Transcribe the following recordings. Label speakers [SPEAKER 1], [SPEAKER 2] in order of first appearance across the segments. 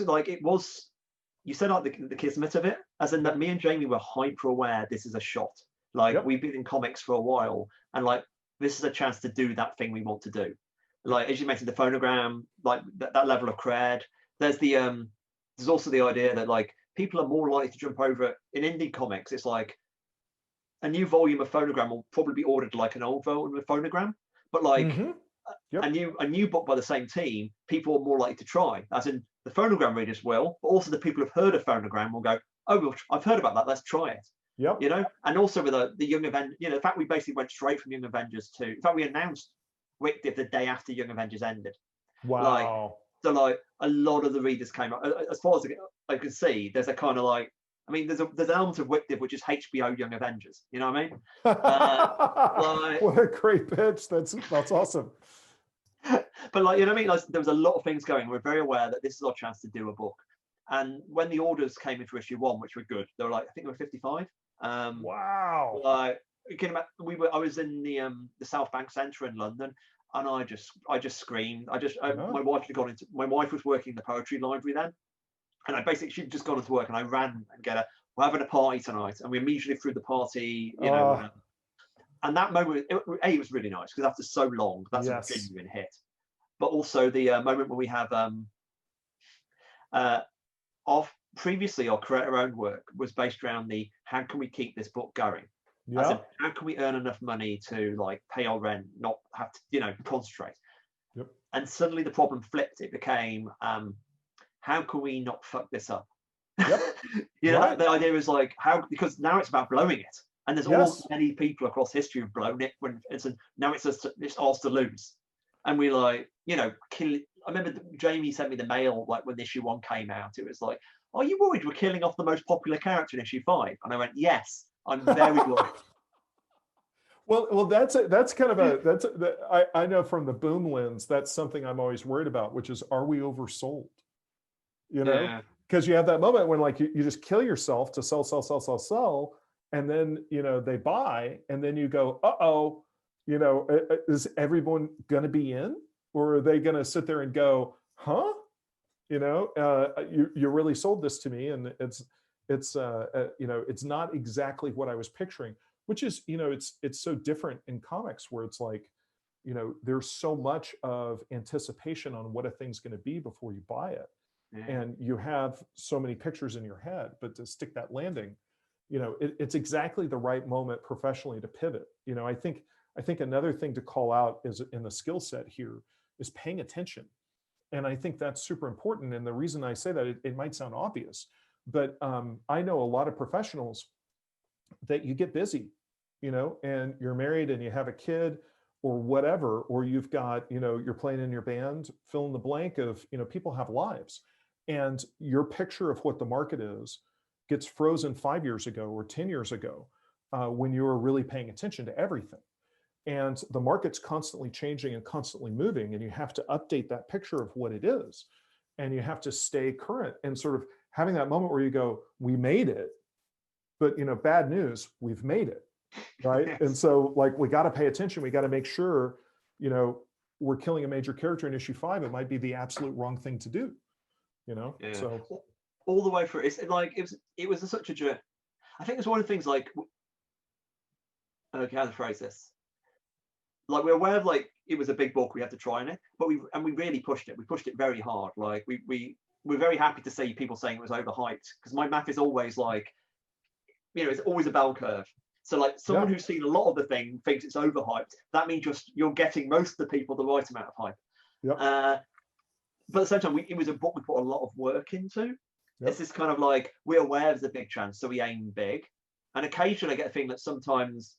[SPEAKER 1] like it was, you said like the kismet of it, as in that me and Jamie were hyper aware this is a shot. Like
[SPEAKER 2] Yep.
[SPEAKER 1] we've been in comics for a while, and like this is a chance to do that thing we want to do. Like as you mentioned, the phonogram, like that level of cred. There's there's also the idea that like people are more likely to jump over in indie comics. It's like a new volume of phonogram will probably be ordered like an old volume of phonogram, but like
[SPEAKER 2] Yep.
[SPEAKER 1] a new book by the same team, people are more likely to try. As in the phonogram readers will, but also the people who've heard of phonogram will go, oh, well, I've heard about that. Let's try it.
[SPEAKER 2] Yep.
[SPEAKER 1] You know, and also with the Young Avengers, you know, the fact we basically went straight from Young Avengers to, in fact, we announced wicdiv the day after Young Avengers ended. Like,
[SPEAKER 2] Wow.
[SPEAKER 1] so like a lot of the readers came up. As far as I can see, there's a kind of like, I mean, there's an element of wicdiv which is HBO Young Avengers. You know what I mean? Like,
[SPEAKER 2] What a great pitch. That's awesome.
[SPEAKER 1] but like, you know what I mean? Like, there was a lot of things going. We're very aware that this is our chance to do a book. And when the orders came into issue 1, which were good, they were like, I think they were 55.
[SPEAKER 2] Wow.
[SPEAKER 1] Like, I was in the South Bank Centre in London, and I just screamed. My wife was working in the poetry library then, and she'd just gone into work, and I ran and get her. We're having a party tonight, and we immediately threw the party, you know, whatever. And that moment, it was really nice because after so long, that's a genuine hit. But also the moment when we have previously our create our own work was based around the how can we keep this book going? As in, how can we earn enough money to like pay our rent, not have to, you know, concentrate?
[SPEAKER 2] Yep.
[SPEAKER 1] And suddenly the problem flipped. It became how can we not fuck this up? Yep. You know, the idea is like how, because now it's about blowing it. And there's all many people across history who've blown it when now it's ours to lose. And we like, you know, I remember Jamie sent me the mail like when issue 1 came out. It was like, are you worried we're killing off the most popular character in issue 5? And I went, yes, I'm very worried.
[SPEAKER 2] Well, that's kind of I know from the boom lens, that's something I'm always worried about, which is, are we oversold? You know, because you have that moment when like you just kill yourself to sell, and then, you know, they buy, and then you go, uh-oh, you know, is everyone going to be in, or are they going to sit there and go, huh? You know, you really sold this to me, and it's you know, it's not exactly what I was picturing, which is, you know, it's so different in comics where it's like, you know, there's so much of anticipation on what a thing's going to be before you buy it. And you have so many pictures in your head, but to stick that landing, you know, it's exactly the right moment professionally to pivot. You know, I think another thing to call out is in the skill set here is paying attention. And I think that's super important. And the reason I say that, it might sound obvious, but I know a lot of professionals that you get busy, you know, and you're married and you have a kid or whatever, or you've got, you know, you're playing in your band, fill in the blank of, you know, people have lives. And your picture of what the market is gets frozen 5 years ago or 10 years ago when you were really paying attention to everything. And the market's constantly changing and constantly moving, and you have to update that picture of what it is. And you have to stay current, and sort of having that moment where you go, we made it, but, you know, bad news, we've made it, right? Yes. And so like, we got to pay attention. We got to make sure, you know, we're killing a major character in issue 5. It might be the absolute wrong thing to do. You know, so
[SPEAKER 1] all the way through, it's like it was such a journey. I think it's one of the things like, okay, how to phrase this? Like, we're aware of like it was a big book, we had to try in it, but we really pushed it. We pushed it very hard. Like we're very happy to see people saying it was overhyped, because my math is always like, you know, it's always a bell curve. So like someone who's seen a lot of the thing thinks it's overhyped. That means you're getting most of the people the right amount of hype. Yep. But at the same time, it was a book we put a lot of work into. Yep. It's this kind of like, we're aware there's a big chance, so we aim big. And occasionally I get a feeling that sometimes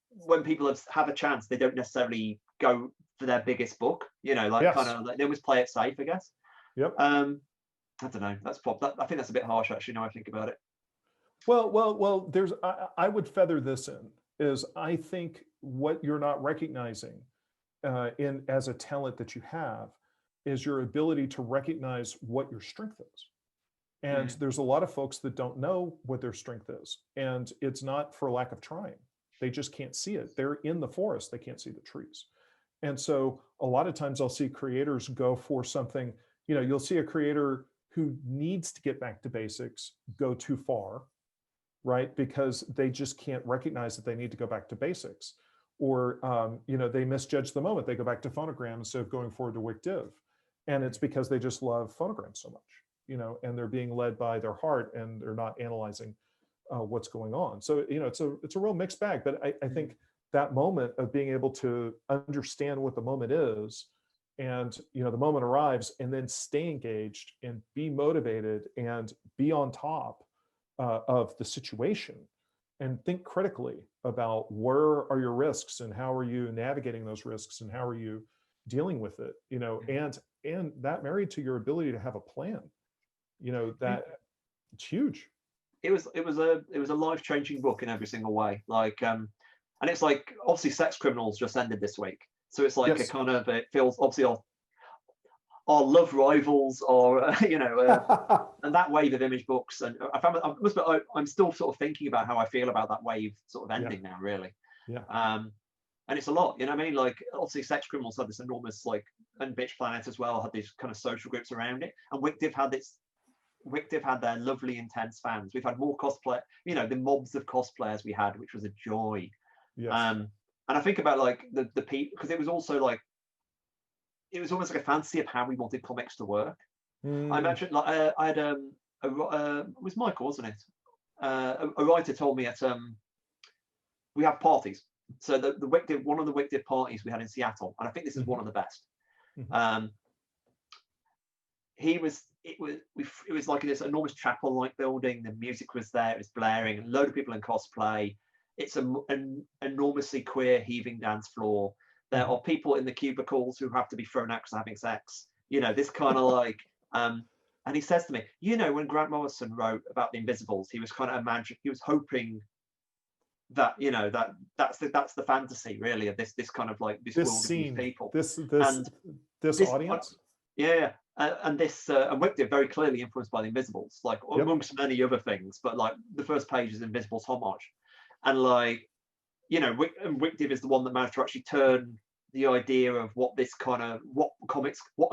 [SPEAKER 1] when people have a chance, they don't necessarily go for their biggest book. You know, like kind of like, they always play it safe, I guess.
[SPEAKER 2] Yep.
[SPEAKER 1] I don't know. I think that's a bit harsh, actually, now I think about it.
[SPEAKER 2] Well. There's I would feather this in, is I think what you're not recognizing in as a talent that you have is your ability to recognize what your strength is. And there's a lot of folks that don't know what their strength is. And it's not for lack of trying. They just can't see it. They're in the forest, they can't see the trees. And so a lot of times I'll see creators go for something, you know, you'll see a creator who needs to get back to basics go too far, right? Because they just can't recognize that they need to go back to basics, or they misjudge the moment. They go back to phonogram instead of going forward to wicdiv, and it's because they just love phonogram so much, and they're being led by their heart and they're not analyzing what's going on. So it's a real mixed bag. But I think that moment of being able to understand what the moment is, and the moment arrives, and then stay engaged and be motivated and be on top of the situation, and think critically about where are your risks and how are you navigating those risks and how are you dealing with it, and that married to your ability to have a plan, that it's huge.
[SPEAKER 1] It was a life-changing book in every single way. Like, and it's like, obviously Sex Criminals just ended this week. So it's like
[SPEAKER 2] Yes.
[SPEAKER 1] a kind of, it feels obviously our love rivals, or and that wave of image books. And I'm still sort of thinking about how I feel about that wave sort of ending now, really.
[SPEAKER 2] Yeah.
[SPEAKER 1] And it's a lot, you know what I mean? Like, obviously Sex Criminals had this enormous, like, and Bitch Planet as well had these kind of social groups around it, and wicdiv had their lovely intense fans. We've had more cosplay, the mobs of cosplayers we had, which was a joy.
[SPEAKER 2] Yes.
[SPEAKER 1] And I think about like the people, because it was also like, it was almost like a fantasy of how we wanted comics to work. I imagine, like, I had it was Michael, wasn't it? A writer told me at we have parties. So the wicdiv, one of the wicdiv parties we had in Seattle, and I think this is one of the best. It was like this enormous chapel-like building. The music was there, it was blaring, a load of people in cosplay. It's an enormously queer heaving dance floor. There are people in the cubicles who have to be thrown out because they're having sex. This kind of like, and he says to me, when Grant Morrison wrote about the Invisibles, he was kind of he was hoping that, that's the fantasy really of this kind of like this world
[SPEAKER 2] scene,
[SPEAKER 1] of these people.
[SPEAKER 2] This audience.
[SPEAKER 1] And this and wicdiv very clearly influenced by the Invisibles, like amongst many other things. But like the first page is Invisibles homage, and like, wicdiv is the one that managed to actually turn the idea of what a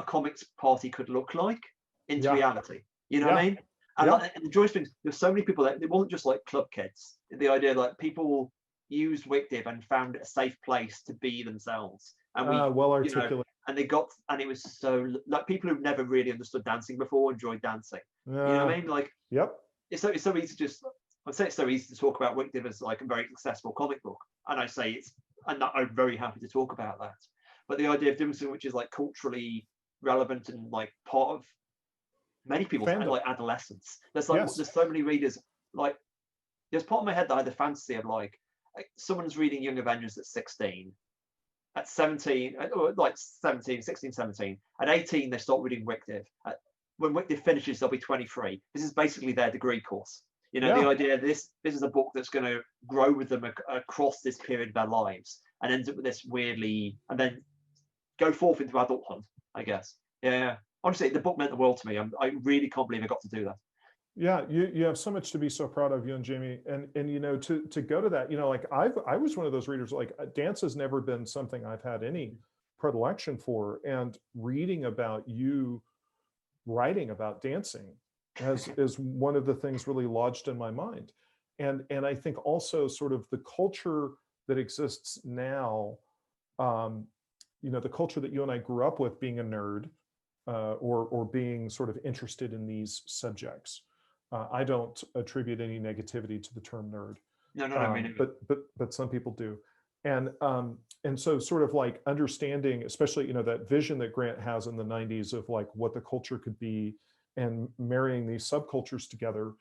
[SPEAKER 1] comics party could look like into reality. What I mean? And the joyous thing, there's so many people that it wasn't just like club kids. The idea like people used wicdiv and found a safe place to be themselves. And we
[SPEAKER 2] well articulated.
[SPEAKER 1] And it was so like people who've never really understood dancing before enjoyed dancing. You know what I mean? Like, it's so easy to I'd say it's so easy to talk about wicdiv as like a very successful comic book, and I say I'm very happy to talk about that. But the idea of doing something which is like culturally relevant and like part of many people's like adolescence. There's so many readers. Like, there's part of my head that I had the fantasy of like someone's reading Young Avengers at 16. At 17, like 17, 16, 17. At 18, they start reading wicdiv. When wicdiv finishes, they'll be 23. This is basically their degree course. The idea this is a book that's going to grow with them across this period of their lives, and ends up with this weirdly, and then go forth into adulthood, I guess. Yeah. Honestly, the book meant the world to me. I really can't believe I got to do that.
[SPEAKER 2] Yeah, you have so much to be so proud of, you and Jamie, and to go to that, like I was one of those readers. Like, dance has never been something I've had any predilection for, and reading about you writing about dancing is one of the things really lodged in my mind, and I think also sort of the culture that exists now, the culture that you and I grew up with, being a nerd, or being sort of interested in these subjects. I don't attribute any negativity to the term nerd.
[SPEAKER 1] No, I mean,
[SPEAKER 2] but some people do, and so sort of like understanding, especially that vision that Grant has in the 90s of like what the culture could be, and marrying these subcultures together.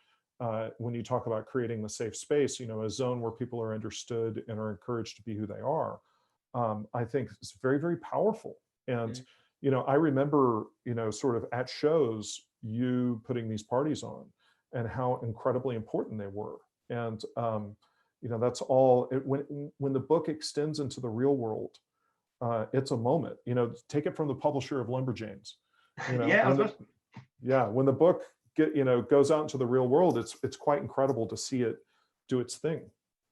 [SPEAKER 2] When you talk about creating the safe space, a zone where people are understood and are encouraged to be who they are, I think it's very, very powerful. And I remember sort of at shows you putting these parties on, and how incredibly important they were. And that's all. When the book extends into the real world, it's a moment. Take it from the publisher of Lumberjanes. When the book goes out into the real world, it's quite incredible to see it do its thing.